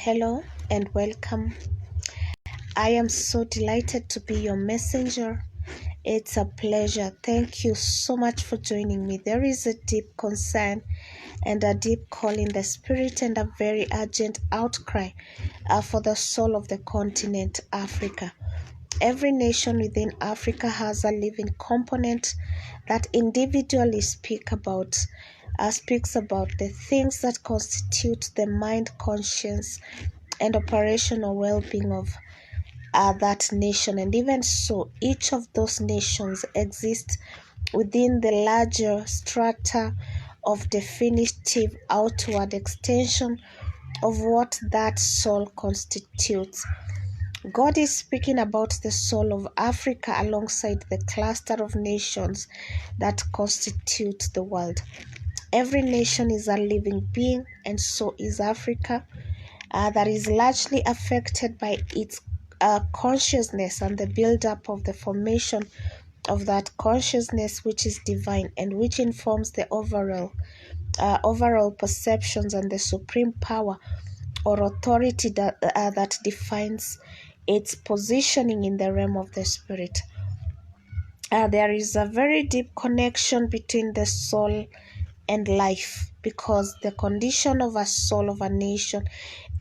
Hello and welcome. I am so delighted to be your messenger. It's a pleasure. Thank you so much for joining me. There is a deep concern and a deep call in the spirit and a very urgent outcry for the soul of the continent, Africa. Every nation within Africa has a living component that individually speaks about the things that constitute the mind, conscience, and operational well-being of that nation. And even so, each of those nations exists within the larger strata of definitive outward extension of what that soul constitutes. God is speaking about the soul of Africa alongside the cluster of nations that constitute the world. Every nation is a living being, and so is Africa, that is largely affected by its consciousness and the build-up of the formation of that consciousness, which is divine and which informs the overall perceptions and the supreme power or authority that defines its positioning in the realm of the spirit. There is a very deep connection between the soul and life, because the condition of a soul of a nation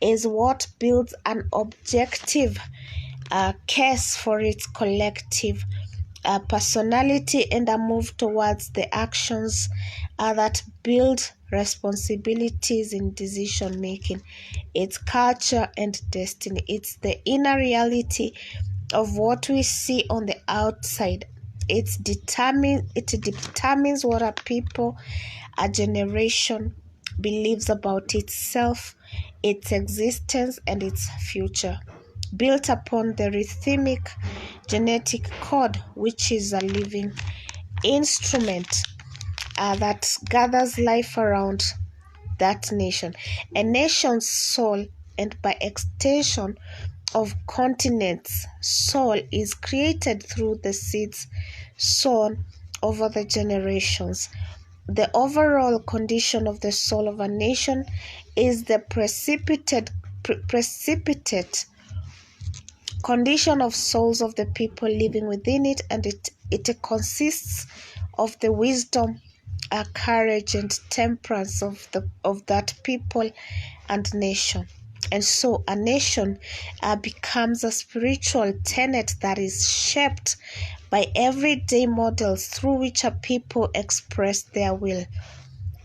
is what builds an objective case for its collective personality and a move towards the actions that build responsibilities in decision making, its culture and destiny. It's the inner reality of what we see on the outside. It determines what a people, a generation believes about itself, its existence, and its future, built upon the rhythmic genetic code, which is a living instrument that gathers life around that nation. A nation's soul, and by extension of continents' soul, is created through the seeds sown over the generations. The overall condition of the soul of a nation is the precipitate condition of souls of the people living within it, and it consists of the wisdom, courage, and temperance of that people and nation. And so a nation becomes a spiritual tenet that is shaped by everyday models through which a people express their will.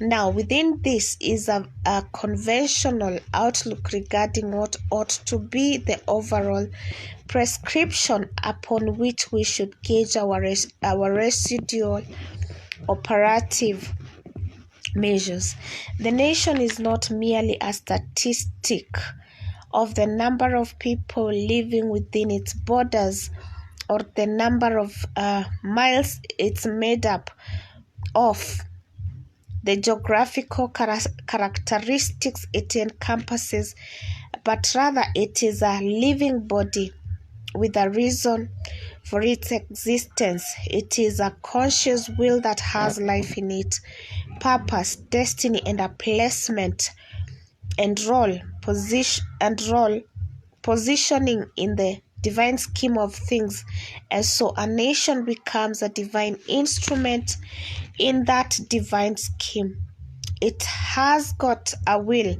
Now, within this is a conventional outlook regarding what ought to be the overall prescription upon which we should gauge our residual operative measures. The nation is not merely a statistic of the number of people living within its borders or the number of miles it's made up of, the geographical characteristics it encompasses, but rather it is a living body with a reason for its existence. It is a conscious will that has life in it, purpose, destiny, and a placement and positioning in the divine scheme of things. And so a nation becomes a divine instrument in that divine scheme. It has got a will.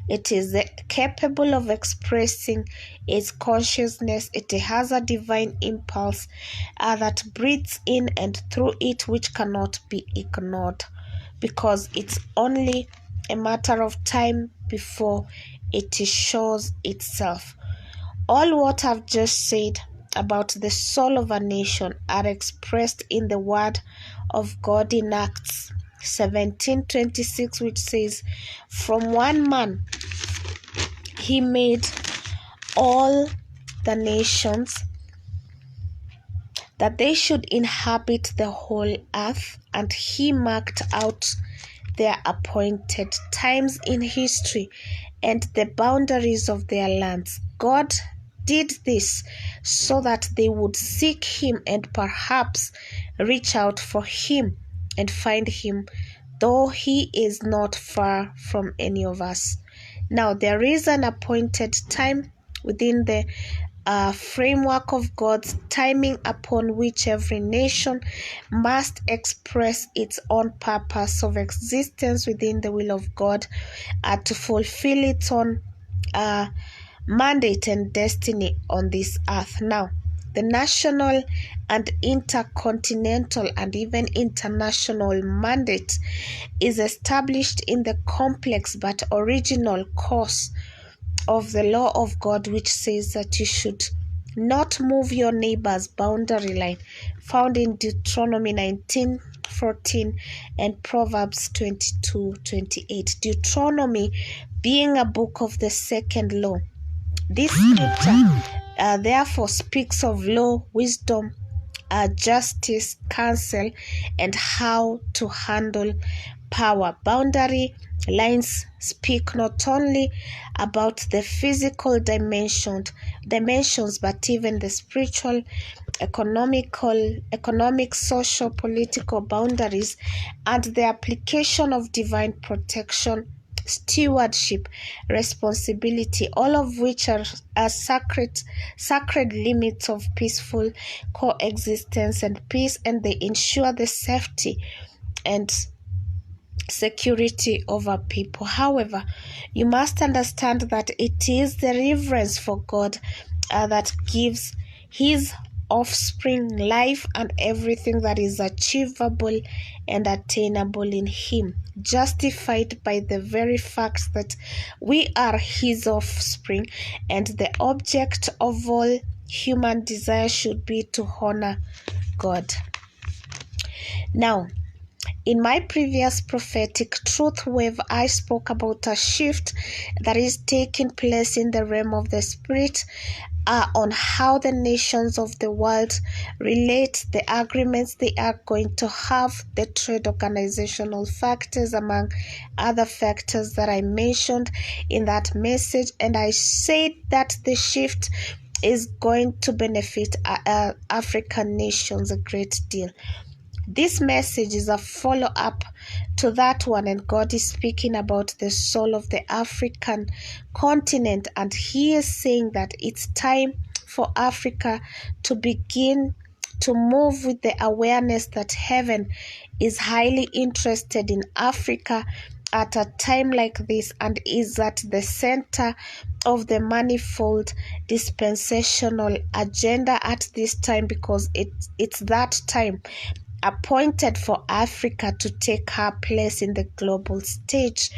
It is capable of expressing its consciousness. It has a divine impulse that breathes in and through it, which cannot be ignored, because it's only a matter of time before it shows itself. All what I've just said about the soul of a nation are expressed in the word of God in Acts 17:26, which says, "From one man he made all the nations, that they should inhabit the whole earth, and he marked out their appointed times in history and the boundaries of their lands." God did this so that they would seek him and perhaps reach out for him and find him, though he is not far from any of us. Now, there is an appointed time within the framework of God's timing upon which every nation must express its own purpose of existence within the will of God to fulfill its own mandate and destiny on this earth. Now, the national and intercontinental and even international mandate is established in the complex but original course of the law of God, which says that you should not move your neighbor's boundary line, found in Deuteronomy 19:14 and Proverbs 22:28. Deuteronomy being a book of the second law. This scripture therefore speaks of law, wisdom, justice, counsel, and how to handle power. Boundary lines speak not only about the physical dimensions, but even the spiritual, economic, social, political boundaries, and the application of divine protection, stewardship, responsibility, all of which are sacred limits of peaceful coexistence and peace, and they ensure the safety and security of our people. However, you must understand that it is the reverence for God that gives his offspring life and everything that is achievable and attainable in him, justified by the very fact that we are his offspring, and the object of all human desire should be to honor God. Now, in my previous prophetic truth wave, I spoke about a shift that is taking place in the realm of the spirit on how the nations of the world relate, the agreements they are going to have, the trade organizational factors, among other factors that I mentioned in that message. And I said that the shift is going to benefit African nations a great deal. This message is a follow-up to that one, and God is speaking about the soul of the African continent, and he is saying that it's time for Africa to begin to move with the awareness that heaven is highly interested in Africa at a time like this, and is at the center of the manifold dispensational agenda at this time, because it's that time appointed for Africa to take her place in the global stage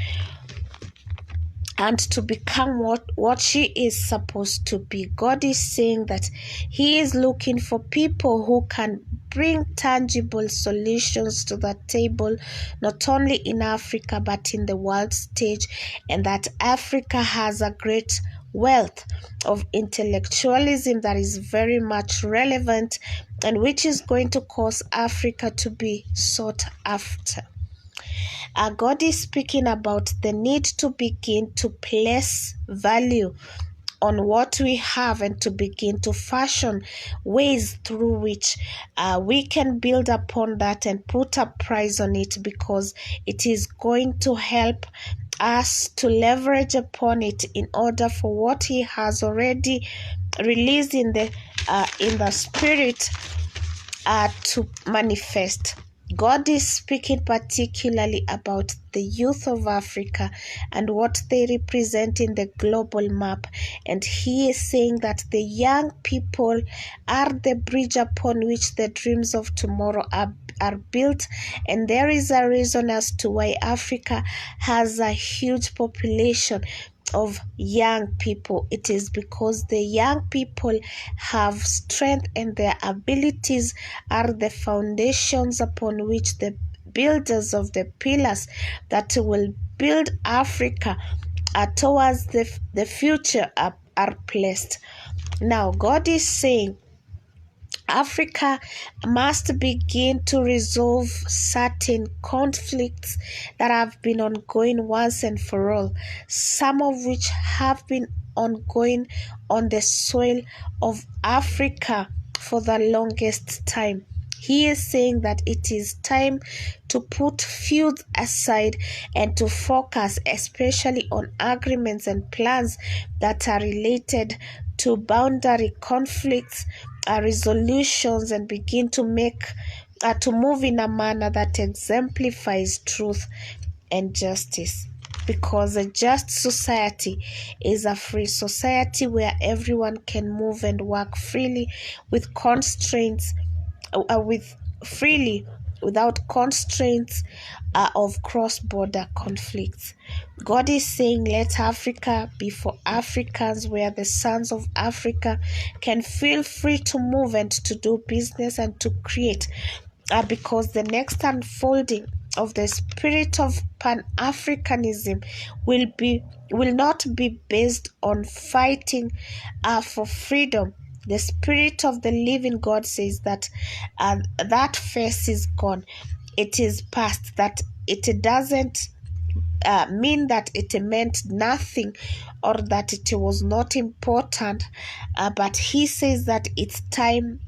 and to become what she is supposed to be. God is saying that he is looking for people who can bring tangible solutions to the table, not only in Africa but in the world stage, and that Africa has a great wealth of intellectualism that is very much relevant and which is going to cause Africa to be sought after. God is speaking about the need to begin to place value on what we have and to begin to fashion ways through which we can build upon that and put a price on it, because it is going to help us to leverage upon it in order for what he has already released in the spirit to manifest. God is speaking particularly about the youth of Africa and what they represent in the global map. And he is saying that the young people are the bridge upon which the dreams of tomorrow are built. And there is a reason as to why Africa has a huge population of young people. It is because the young people have strength, and their abilities are the foundations upon which the builders of the pillars that will build Africa towards the future are placed. Now, God is saying Africa must begin to resolve certain conflicts that have been ongoing once and for all, some of which have been ongoing on the soil of Africa for the longest time. He is saying that it is time to put feuds aside and to focus especially on agreements and plans that are related to boundary conflicts, resolutions, and begin to move in a manner that exemplifies truth and justice. Because a just society is a free society where everyone can move and work freely with constraints, without constraints of cross-border conflicts. God is saying, let Africa be for Africans, where the sons of Africa can feel free to move and to do business and to create, because the next unfolding of the spirit of Pan-Africanism will not be based on fighting for freedom. The spirit of the living God says that that phase is gone. It is past. That it doesn't mean that it meant nothing or that it was not important, but he says that it's time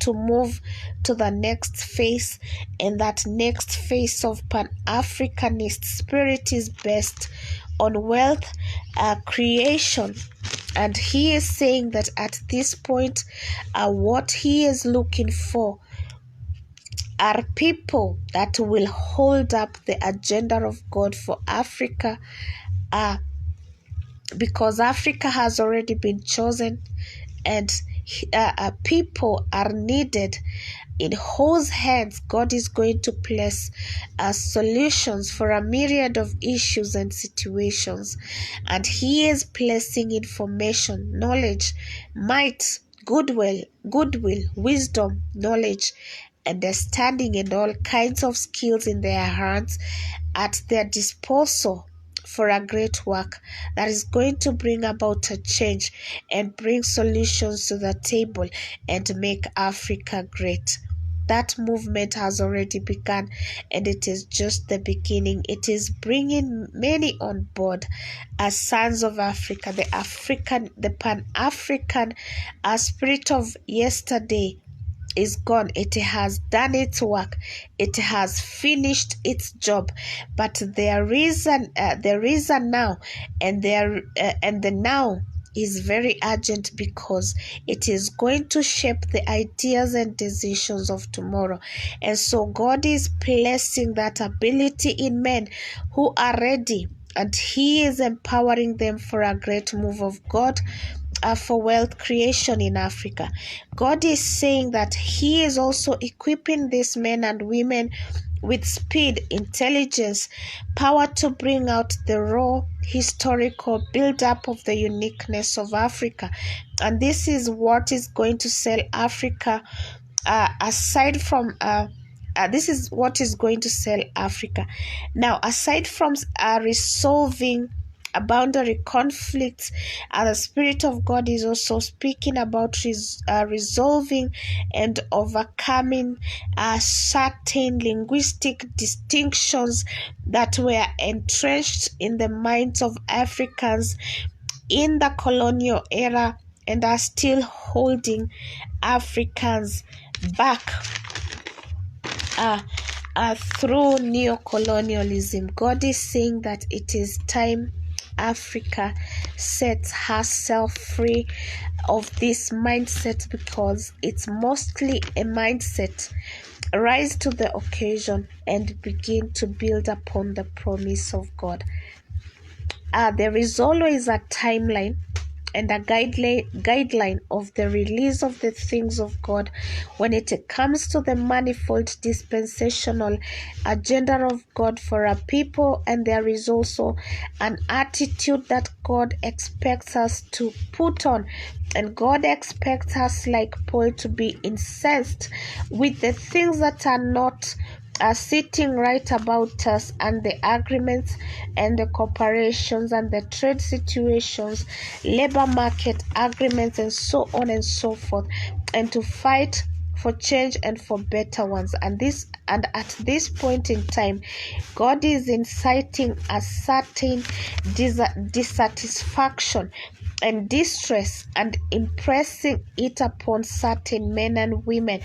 to move to the next phase, and that next phase of Pan-Africanist spirit is based on wealth creation. And he is saying that at this point, what he is looking for are people that will hold up the agenda of God for Africa, because Africa has already been chosen, and people are needed in whose hands God is going to place solutions for a myriad of issues and situations. And he is placing information, knowledge, might, goodwill, wisdom, knowledge, understanding, and all kinds of skills in their hands at their disposal for a great work that is going to bring about a change and bring solutions to the table and make Africa great. That movement has already begun, and it is just the beginning. It is bringing many on board as sons of Africa, the Pan-African spirit of yesterday is gone. It has done its work. It has finished its job. But there is a now, and the now is very urgent, because it is going to shape the ideas and decisions of tomorrow. And so God is placing that ability in men who are ready, and he is empowering them for a great move of God, for wealth creation in Africa. God is saying that he is also equipping these men and women with speed, intelligence, power to bring out the raw historical build-up of the uniqueness of Africa. And this is what is going to sell Africa, aside from this is what is going to sell Africa. Now, aside from resolving boundary conflicts, the Spirit of God is also speaking about resolving and overcoming certain linguistic distinctions that were entrenched in the minds of Africans in the colonial era and are still holding Africans back through neo-colonialism. God is saying that it is time Africa sets herself free of this mindset, because it's mostly a mindset. Rise to the occasion and begin to build upon the promise of God. There is always a timeline and a guideline of the release of the things of God when it comes to the manifold dispensational agenda of God for our people. And there is also an attitude that God expects us to put on, and God expects us, like Paul, to be incensed with the things that are not sitting right about us, and the agreements and the corporations and the trade situations, labor market agreements, and so on and so forth, and to fight for change and for better ones. And at this point in time, God is inciting a certain dissatisfaction and distress and impressing it upon certain men and women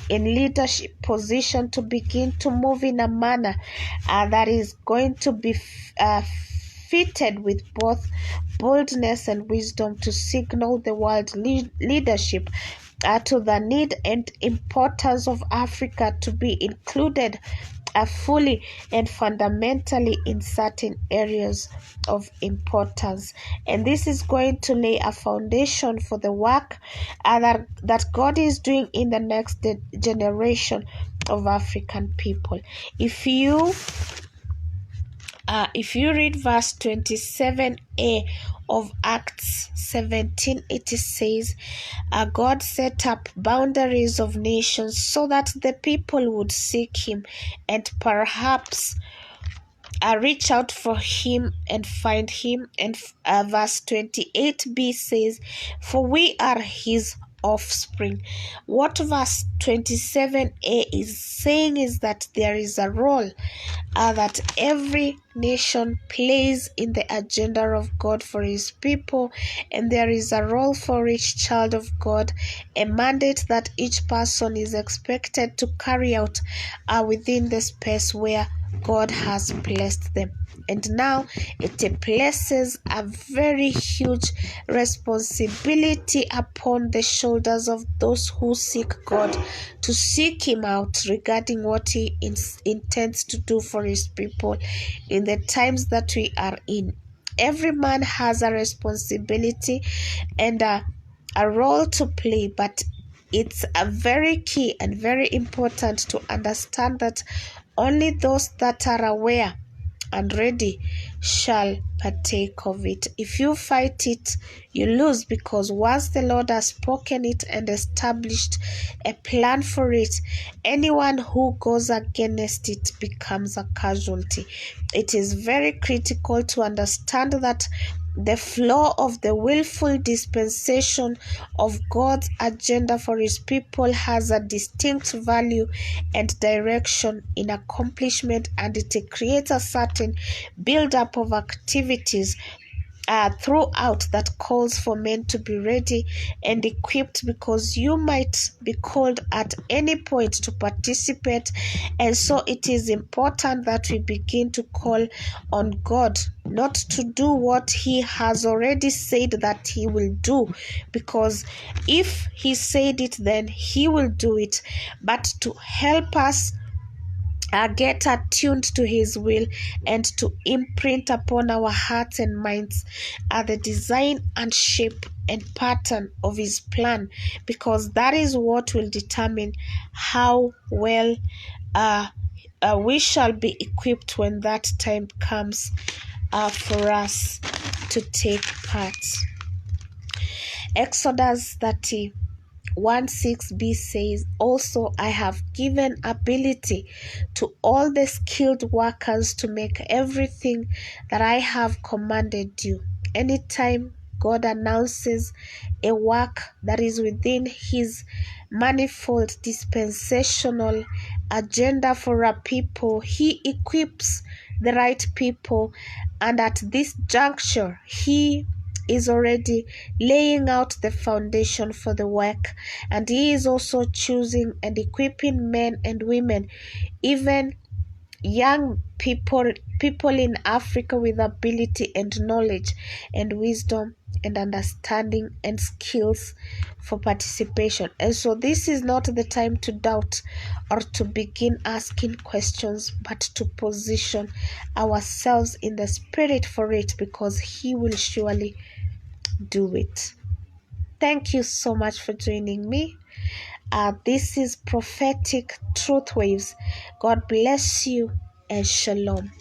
in leadership position to begin to move in a manner that is going to be fitted with both boldness and wisdom to signal the world leadership to the need and importance of Africa to be included fully and fundamentally in certain areas of importance. And this is going to lay a foundation for the work that God is doing in the next generation of African people. If you read verse 27a of Acts 17, it says, God set up boundaries of nations so that the people would seek him and perhaps reach out for him and find him. And verse 28b says, for we are his offspring. What verse 27a is saying is that there is a role that every nation plays in the agenda of God for his people, and there is a role for each child of God, a mandate that each person is expected to carry out within the space where God has placed them. And now it places a very huge responsibility upon the shoulders of those who seek God to seek him out regarding what he intends to do for his people in the times that we are in. Every man has a responsibility and a role to play, but it's a very key and very important to understand that only those that are aware and ready shall partake of it. If you fight it, you lose, because once the Lord has spoken it and established a plan for it, anyone who goes against it becomes a casualty. It is very critical to understand that the flow of the willful dispensation of God's agenda for his people has a distinct value and direction in accomplishment, and it creates a certain build-up of activities throughout that calls for men to be ready and equipped, because you might be called at any point to participate. And so it is important that we begin to call on God not to do what he has already said that he will do, because if he said it, then he will do it, but to help us get attuned to his will and to imprint upon our hearts and minds the design and shape and pattern of his plan, because that is what will determine how well we shall be equipped when that time comes for us to take part. Exodus 31:6b says, also I have given ability to all the skilled workers to make everything that I have commanded you. Anytime God announces a work that is within his manifold dispensational agenda for a people, he equips the right people, and at this juncture he is already laying out the foundation for the work, and he is also choosing and equipping men and women, even young people in Africa, with ability and knowledge and wisdom and understanding and skills for participation. And so this is not the time to doubt or to begin asking questions, but to position ourselves in the spirit for it, because he will surely do it. Thank you so much for joining me. This is Prophetic Truthwaves. God bless you and shalom.